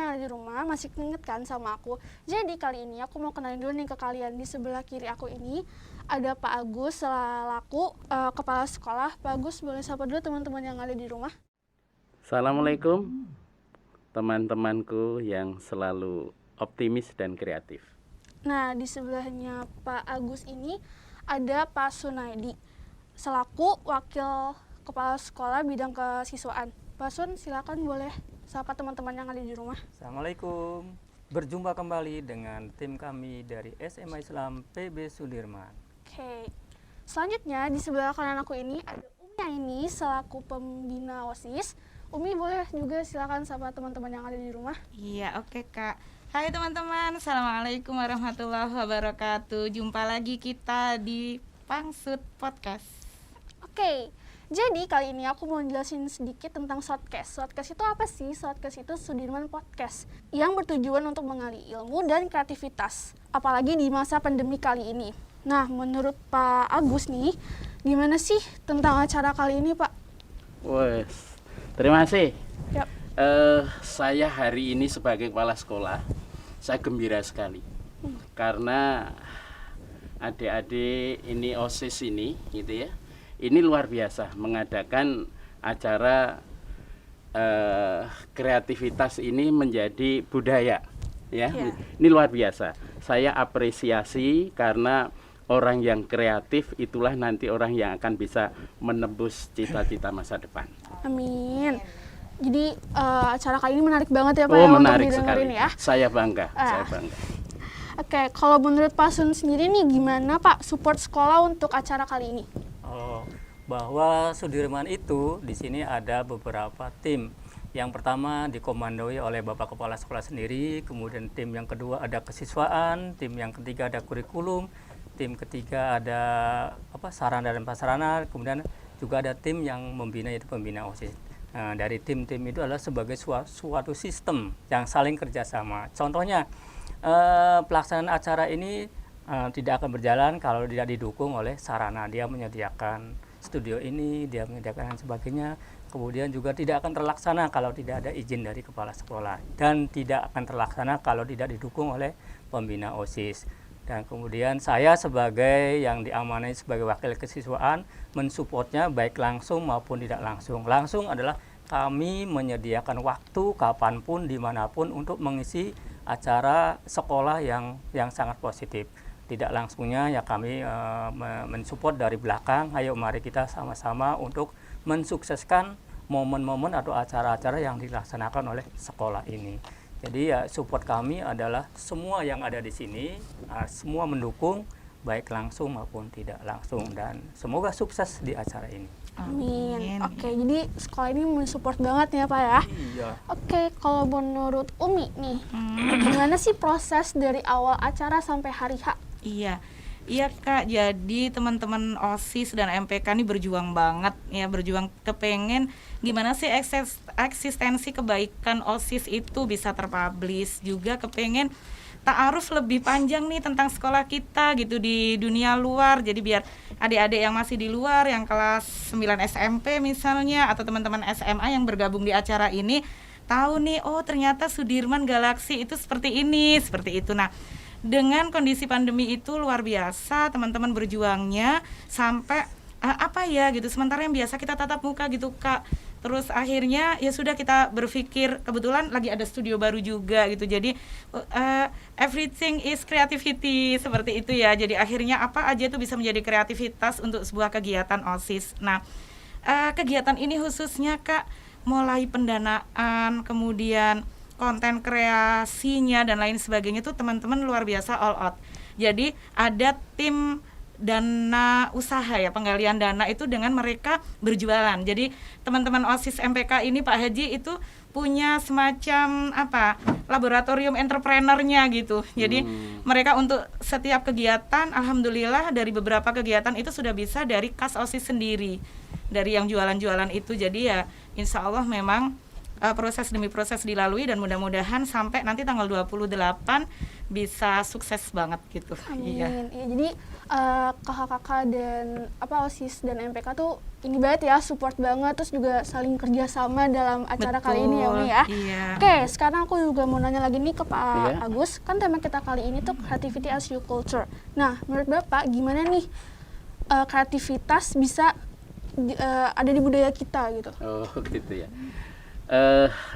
yang ada di rumah masih inget kan sama aku. Jadi kali ini aku mau kenalin dulu nih ke kalian. Di sebelah kiri aku ini ada Pak Agus selaku kepala sekolah. Pak Agus, boleh sapa dulu teman-teman yang ada di rumah? Assalamualaikum teman-temanku yang selalu optimis dan kreatif. Nah, di sebelahnya Pak Agus ini ada Pak Sunaidi selaku wakil kepala sekolah bidang kesiswaan. Pak Sun, silakan boleh sapa teman-teman yang ada di rumah. Assalamualaikum. Berjumpa kembali dengan tim kami dari SMA Islam PB Sudirman. Oke. Selanjutnya di sebelah kanan aku ini ada Umi Aini selaku pembina OSIS. Umi, boleh juga silakan sapa teman-teman yang ada di rumah. Iya, oke Kak. Hai teman-teman, Assalamualaikum warahmatullahi wabarakatuh. Jumpa lagi kita di Pangsut Podcast. Oke. Jadi kali ini aku mau jelasin sedikit tentang Shortcast. Shortcast itu apa sih? Shortcast itu Sudirman Podcast yang bertujuan untuk menggali ilmu dan kreativitas, apalagi di masa pandemi kali ini. Nah, menurut Pak Agus nih, gimana sih tentang acara kali ini, Pak? Wes, terima kasih. Yap. Saya hari ini sebagai kepala sekolah, saya gembira sekali karena adik-adik ini OSIS ini, gitu ya. Ini luar biasa mengadakan acara kreativitas ini menjadi budaya, ya. Yeah. Ini luar biasa. Saya apresiasi karena orang yang kreatif itulah nanti orang yang akan bisa menembus cita-cita masa depan. Amin. Jadi acara kali ini menarik banget ya Pak Oh, ya, menarik untuk sekali. didengerin ya. Saya bangga, saya bangga. Oke, kalau menurut Pak Sun sendiri nih gimana Pak support sekolah untuk acara kali ini? Bahwa Sudirman itu di sini ada beberapa tim. Yang pertama dikomandoi oleh Bapak Kepala Sekolah sendiri, kemudian tim yang kedua ada kesiswaan, tim yang ketiga ada kurikulum, tim ketiga ada sarana dan prasarana, kemudian juga ada tim yang membina, yaitu pembina OSIS. Nah, dari tim-tim itu adalah sebagai suatu sistem yang saling kerjasama. Contohnya pelaksanaan acara ini tidak akan berjalan kalau tidak didukung oleh sarana. Dia menyediakan studio ini, dia menyediakan dan sebagainya. Kemudian juga tidak akan terlaksana kalau tidak ada izin dari kepala sekolah, dan tidak akan terlaksana kalau tidak didukung oleh pembina OSIS. Dan kemudian saya sebagai yang diamanai sebagai wakil kesiswaan mensupportnya baik langsung maupun tidak langsung. Langsung adalah kami menyediakan waktu kapanpun dimanapun untuk mengisi acara sekolah yang sangat positif. Tidak langsungnya ya kami mensupport dari belakang. Ayo mari kita sama-sama untuk mensukseskan momen-momen atau acara-acara yang dilaksanakan oleh sekolah ini. Jadi ya support kami adalah semua yang ada di sini, semua mendukung baik langsung maupun tidak langsung, dan semoga sukses di acara ini. Amin. Oke, jadi sekolah ini mensupport banget ya Pak ya. Iya. Oke, kalau menurut Umi nih, gimana sih proses dari awal acara sampai hari H? Iya Kak, jadi teman-teman OSIS dan MPK ini berjuang banget ya, berjuang kepengen gimana sih eksistensi kebaikan OSIS itu bisa terpublish, juga kepengen ta'aruf lebih panjang nih tentang sekolah kita gitu di dunia luar. Jadi biar adik-adik yang masih di luar, yang kelas 9 SMP misalnya, atau teman-teman SMA yang bergabung di acara ini tahu nih, oh ternyata Sudirman Galaksi itu seperti ini, seperti itu. Nah, dengan kondisi pandemi itu luar biasa teman-teman berjuangnya sampai gitu, sementara yang biasa kita tatap muka gitu Kak. Terus akhirnya ya sudah kita berpikir, kebetulan lagi ada studio baru juga gitu, jadi everything is creativity, seperti itu ya. Jadi akhirnya apa aja itu bisa menjadi kreativitas untuk sebuah kegiatan OSIS. Nah, kegiatan ini khususnya Kak, mulai pendanaan, kemudian konten kreasinya dan lain sebagainya tuh teman-teman luar biasa all out. Jadi ada tim dana usaha ya, penggalian dana itu dengan mereka berjualan. Jadi teman-teman OSIS MPK ini Pak Haji itu punya semacam laboratorium entrepreneurnya gitu. Jadi mereka untuk setiap kegiatan, alhamdulillah dari beberapa kegiatan itu sudah bisa dari kas OSIS sendiri, dari yang jualan-jualan itu. Jadi ya insya Allah memang proses demi proses dilalui, dan mudah-mudahan sampai nanti tanggal 28 bisa sukses banget gitu. Amin. Iya. Ya, jadi kakak-kakak dan OSIS dan MPK tuh ini banget ya, support banget, terus juga saling kerjasama dalam acara kali ini ya Umi ya. Iya. Oke, sekarang aku juga mau nanya lagi nih ke Pak Iya. Agus, kan tema kita kali ini tuh creativity as you culture. Nah, menurut Bapak gimana nih kreativitas bisa ada di budaya kita gitu? Oh gitu ya.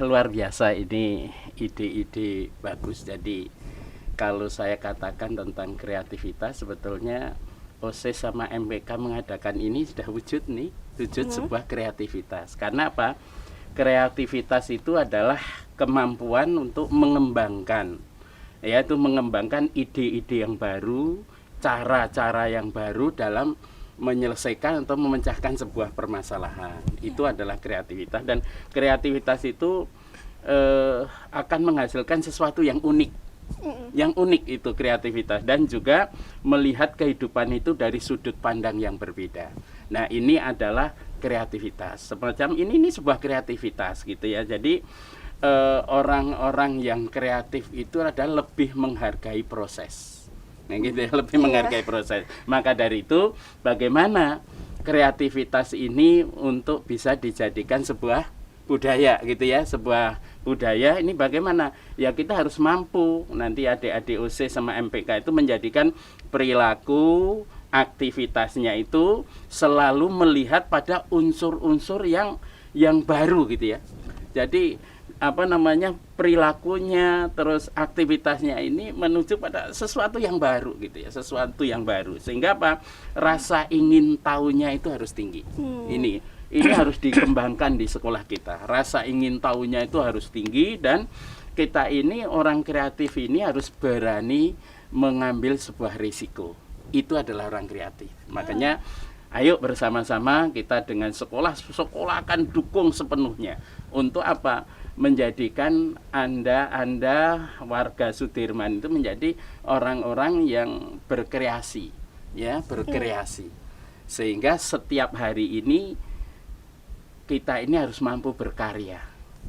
Luar biasa ini ide-ide bagus. Jadi kalau saya katakan tentang kreativitas, sebetulnya OSIS sama MPK mengadakan ini sudah wujud nih, wujud sebuah kreativitas. Karena apa? Kreativitas itu adalah kemampuan untuk mengembangkan, yaitu mengembangkan ide-ide yang baru, cara-cara yang baru dalam menyelesaikan atau memecahkan sebuah permasalahan. Itu adalah kreativitas, dan kreativitas itu akan menghasilkan sesuatu yang unik. Yang unik itu kreativitas, dan juga melihat kehidupan itu dari sudut pandang yang berbeda. Nah, ini adalah kreativitas. Semacam ini sebuah kreativitas gitu ya. Jadi orang-orang yang kreatif itu adalah lebih menghargai proses. Nah, gitu ya, lebih menghargai proses. Maka dari itu, bagaimana kreativitas ini untuk bisa dijadikan sebuah budaya gitu ya, sebuah budaya ini bagaimana? Ya kita harus mampu nanti adik-adik OSIS sama MPK itu menjadikan perilaku aktivitasnya itu selalu melihat pada unsur-unsur yang baru gitu ya. Jadi perilakunya terus aktivitasnya ini menuju pada sesuatu yang baru gitu ya, sesuatu yang baru, sehingga rasa ingin tahunya itu harus tinggi. Ini harus dikembangkan di sekolah kita. Rasa ingin tahunya itu harus tinggi, dan kita ini orang kreatif ini harus berani mengambil sebuah risiko. Itu adalah orang kreatif. Makanya ayo bersama-sama kita dengan sekolah akan dukung sepenuhnya untuk apa? Menjadikan Anda warga Sudirman itu menjadi orang-orang yang berkreasi, ya, berkreasi. Sehingga setiap hari ini kita ini harus mampu berkarya.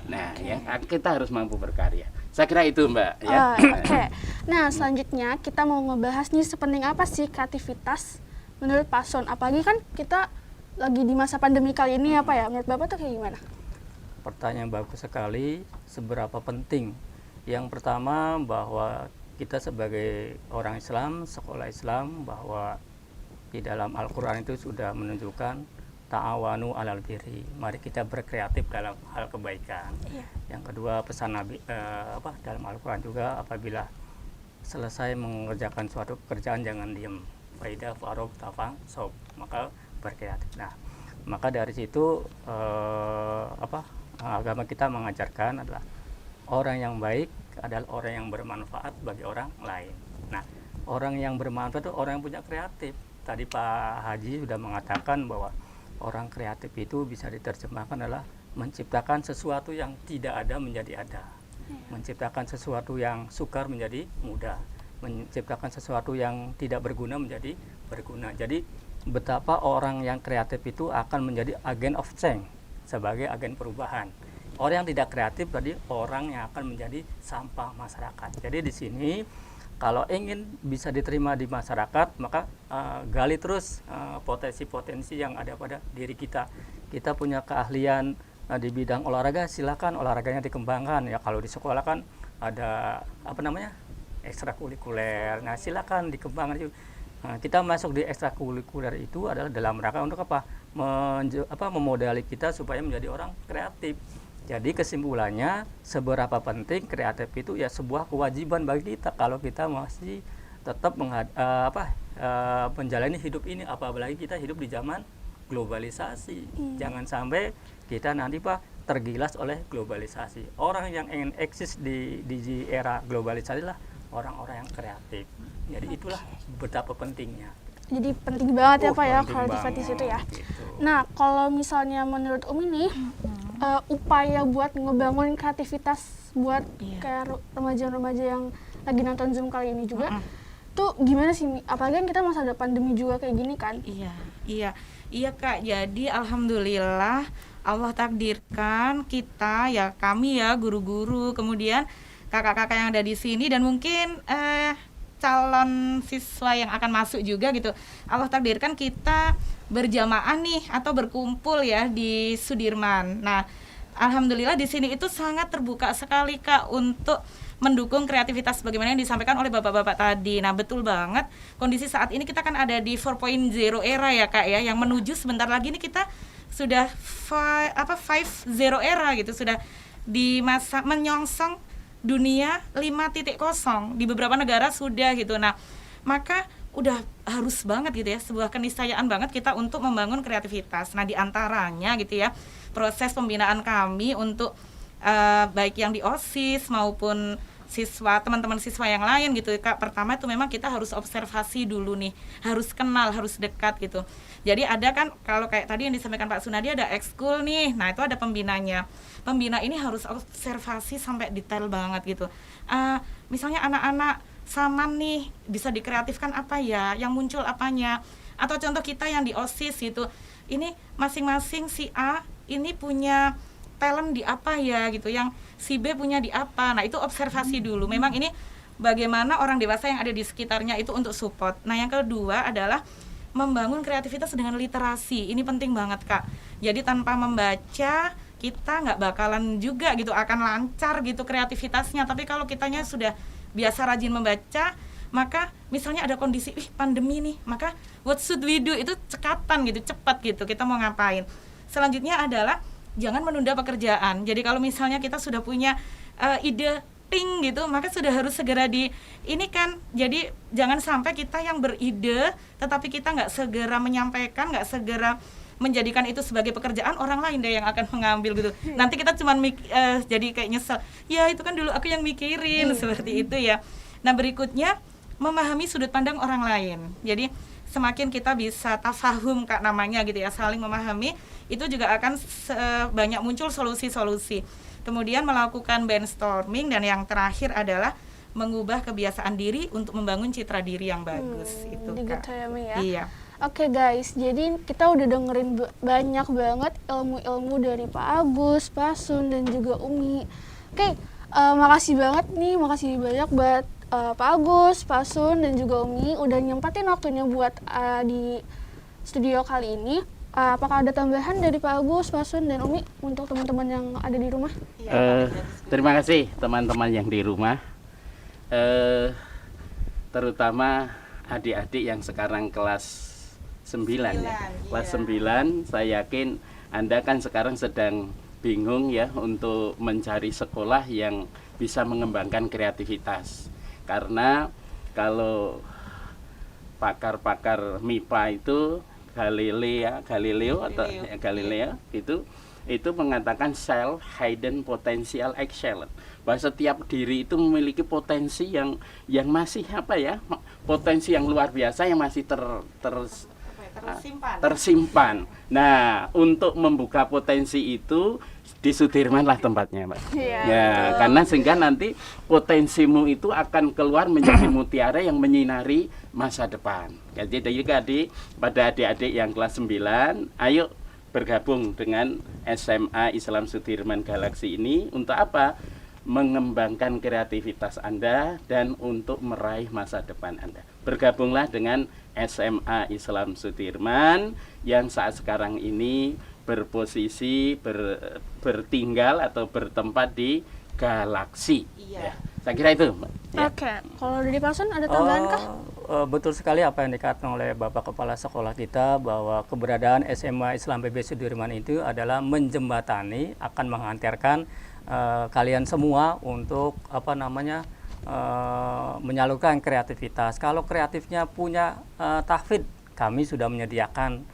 Nah, ya, kita harus mampu berkarya. Saya kira itu, Mbak, ya. Oke. Nah, selanjutnya kita mau ngebahas nih sepenting apa sih kreativitas menurut Pak Son. Apalagi kan kita lagi di masa pandemi kali ini ya, Pak ya. Menurut Bapak tuh kayak gimana? Pertanyaan bagus sekali, seberapa penting. Yang pertama bahwa kita sebagai orang Islam, sekolah Islam, bahwa di dalam Al-Quran itu sudah menunjukkan ta'awanu alal birri, mari kita berkreatif dalam hal kebaikan. Yang kedua, pesan Nabi dalam Al-Quran juga, apabila selesai mengerjakan suatu pekerjaan jangan diam. Faida farog tafang sob, maka berkreatif. Nah, maka dari situ agama kita mengajarkan adalah orang yang baik adalah orang yang bermanfaat bagi orang lain. Nah, orang yang bermanfaat itu orang yang punya kreatif. Tadi Pak Haji sudah mengatakan bahwa orang kreatif itu bisa diterjemahkan adalah menciptakan sesuatu yang tidak ada menjadi ada, menciptakan sesuatu yang sukar menjadi mudah, menciptakan sesuatu yang tidak berguna menjadi berguna. Jadi betapa orang yang kreatif itu akan menjadi agent of change, sebagai agen perubahan. Orang yang tidak kreatif tadi orang yang akan menjadi sampah masyarakat. Jadi di sini kalau ingin bisa diterima di masyarakat, maka gali terus potensi-potensi yang ada pada diri kita. Kita punya keahlian di bidang olahraga, silakan olahraganya dikembangkan. Ya kalau di sekolah kan ada ekstrakurikuler. Nah, silakan dikembangkan. Kita masuk di ekstrakurikuler itu adalah dalam rangka untuk apa? Memodali kita supaya menjadi orang kreatif. Jadi kesimpulannya, seberapa penting kreatif itu ya sebuah kewajiban bagi kita kalau kita masih tetap menjalani hidup ini, apalagi kita hidup di zaman globalisasi. Jangan sampai kita nanti tergilas oleh globalisasi. Orang yang ingin eksis di era globalisasi lah orang-orang yang kreatif. Jadi itulah betapa pentingnya. Jadi penting banget ya Pak ya Penting kreativitas banget, itu ya. gitu. Nah, kalau misalnya menurut Umi nih, upaya buat ngebangun kreativitas buat kayak remaja-remaja yang lagi nonton Zoom kali ini juga, tuh gimana sih? Apalagi kan kita masa ada pandemi juga kayak gini kan? Iya Kak. Jadi alhamdulillah Allah takdirkan kita ya, kami ya guru-guru, kemudian kakak-kakak yang ada di sini, dan mungkin calon siswa yang akan masuk juga gitu, Allah takdirkan kita berjamaah nih atau berkumpul ya di Sudirman. Nah, alhamdulillah di sini itu sangat terbuka sekali Kak untuk mendukung kreativitas bagaimana yang disampaikan oleh bapak-bapak tadi. Nah, betul banget. Kondisi saat ini kita kan ada di 4.0 era ya Kak ya, yang menuju sebentar lagi ini kita sudah 5.0 era gitu, sudah di masa menyongsong dunia 5.0 di beberapa negara sudah gitu. Nah, maka udah harus banget gitu ya, sebuah keniscayaan banget kita untuk membangun kreativitas. Nah, diantaranya gitu ya, proses pembinaan kami untuk baik yang di OSIS maupun siswa, teman-teman siswa yang lain gitu Kak. Pertama itu memang kita harus observasi dulu nih, harus kenal, harus dekat gitu. Jadi ada kan, kalau kayak tadi yang disampaikan Pak Sunadi ada ekskul nih, nah itu ada pembinanya. Pembina ini harus observasi sampai detail banget gitu. Misalnya anak-anak Saman nih bisa dikreatifkan apa ya, yang muncul apanya. Atau contoh kita yang di OSIS gitu, ini masing-masing si A ini punya talent di apa ya gitu, yang si B punya di apa. Nah, itu observasi dulu. Memang ini bagaimana orang dewasa yang ada di sekitarnya itu untuk support. Nah, yang kedua adalah membangun kreativitas dengan literasi. Ini penting banget Kak. Jadi tanpa membaca kita nggak bakalan juga gitu akan lancar gitu kreativitasnya. Tapi kalau kitanya sudah biasa rajin membaca, maka misalnya ada kondisi pandemi nih, maka what should we do, itu cekatan gitu, cepat gitu kita mau ngapain. Selanjutnya adalah jangan menunda pekerjaan. Jadi kalau misalnya kita sudah punya ide ting gitu, maka sudah harus segera ini kan. Jadi jangan sampai kita yang beride tetapi kita nggak segera menyampaikan, nggak segera menjadikan itu sebagai pekerjaan, orang lain deh yang akan mengambil gitu. Nanti kita cuman jadi kayak nyesel, ya itu kan dulu aku yang mikirin, seperti itu ya. Nah, berikutnya memahami sudut pandang orang lain. Jadi semakin kita bisa tafahum Kak namanya gitu ya, saling memahami, itu juga akan banyak muncul solusi-solusi. Kemudian melakukan brainstorming, dan yang terakhir adalah mengubah kebiasaan diri untuk membangun citra diri yang bagus. Itu Kak. Gitu ya, Mi ya. Iya. Oke guys, jadi kita udah dengerin banyak banget ilmu-ilmu dari Pak Agus, Pak Sun, dan juga Umi. Oke, makasih banget nih, makasih banyak buat Pak Agus, Pak Sun, dan juga Umi udah nyempatin waktunya buat di studio kali ini. Apakah ada tambahan dari Pak Agus, Pak Sun, dan Umi untuk teman-teman yang ada di rumah? Terima kasih teman-teman yang di rumah, terutama adik-adik yang sekarang kelas 9 ya. Kelas 9, saya yakin Anda kan sekarang sedang bingung ya untuk mencari sekolah yang bisa mengembangkan kreativitas. Karena kalau pakar-pakar MIPA itu Galileo itu mengatakan self hidden potential excellence, bahwa setiap diri itu memiliki potensi yang masih potensi yang luar biasa yang masih tersimpan. Nah, untuk membuka potensi itu di Sudirman lah tempatnya, Mbak. Ya, karena sehingga nanti potensimu itu akan keluar menjadi mutiara yang menyinari masa depan. Jadi pada adik-adik yang kelas 9, ayo bergabung dengan SMA Islam Sudirman Galaksi ini untuk apa? Mengembangkan kreativitas Anda dan untuk meraih masa depan Anda. Bergabunglah dengan SMA Islam Sudirman yang saat sekarang ini berposisi bertinggal atau bertempat di Galaksi. Iya. Ya, saya kira itu, Mbak. Ya. Oke, kalau dari Pak Sun ada tambahan kah? Betul sekali apa yang dikatakan oleh Bapak Kepala Sekolah kita, bahwa keberadaan SMA Islam PB Sudirman itu adalah menjembatani, akan menghantarkan kalian semua untuk menyalurkan kreativitas. Kalau kreatifnya punya tahfidz, kami sudah menyediakan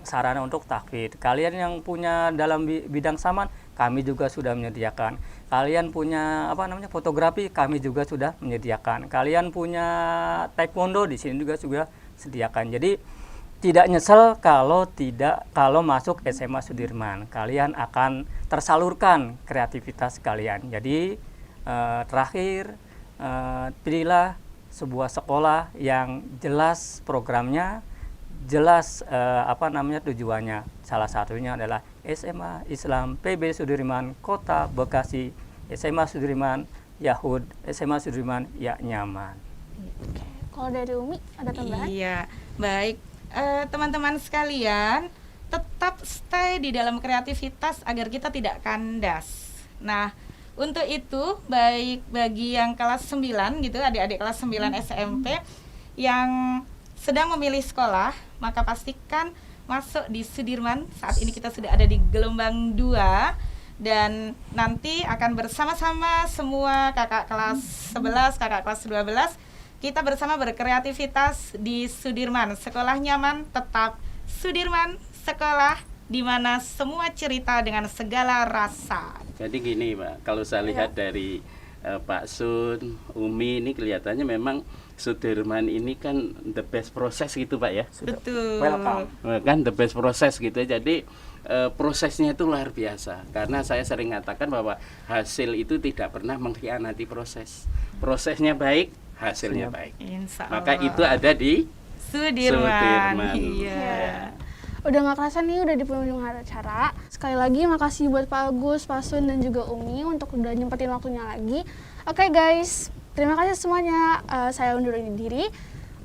sarana untuk tahfidz. Kalian yang punya dalam bidang saman, kami juga sudah menyediakan. Kalian punya fotografi, kami juga sudah menyediakan. Kalian punya taekwondo, di sini juga sudah sediakan. Jadi tidak nyesel kalau masuk SMA Sudirman. Kalian akan tersalurkan kreativitas kalian. Jadi terakhir, pilihlah sebuah sekolah yang jelas programnya, jelas tujuannya. Salah satunya adalah SMA Islam PB Sudirman Kota Bekasi, SMA Sudirman Yahud, SMA Sudirman ya nyaman. Oke. Kalau dari Umi ada tambahan? Iya, baik. Teman-teman sekalian, tetap stay di dalam kreativitas agar kita tidak kandas. Nah, untuk itu baik bagi yang kelas 9 gitu, adik-adik kelas 9 SMP yang sedang memilih sekolah, maka pastikan masuk di Sudirman. Saat ini kita sudah ada di gelombang 2 dan nanti akan bersama-sama semua kakak kelas 11, kakak kelas 12 kita bersama berkreativitas di Sudirman. Sekolah nyaman tetap Sudirman, sekolah di mana semua cerita dengan segala rasa. Jadi gini Pak, kalau saya lihat dari Pak Sun, Umi ini kelihatannya memang Sudirman ini kan the best proses gitu Pak ya. Betul. Welcome. Kan the best proses gitu. Jadi prosesnya itu luar biasa. Karena saya sering mengatakan bahwa hasil itu tidak pernah mengkhianati proses. Prosesnya baik, hasilnya baik. Insya Maka Allah. itu ada di Sudirman. Sudirman. Iya. Ya. Udah gak kerasa nih udah di penghujung acara. Sekali lagi makasih buat Pak Agus, Pak Sun, dan juga Umi untuk udah nyempetin waktunya lagi. Oke guys, terima kasih semuanya. Saya undur diri.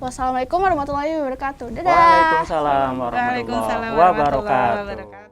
Wassalamualaikum warahmatullahi wabarakatuh. Dadah. Waalaikumsalam warahmatullahi Waalaikumsalam wabarakatuh. warahmatullahi wabarakatuh.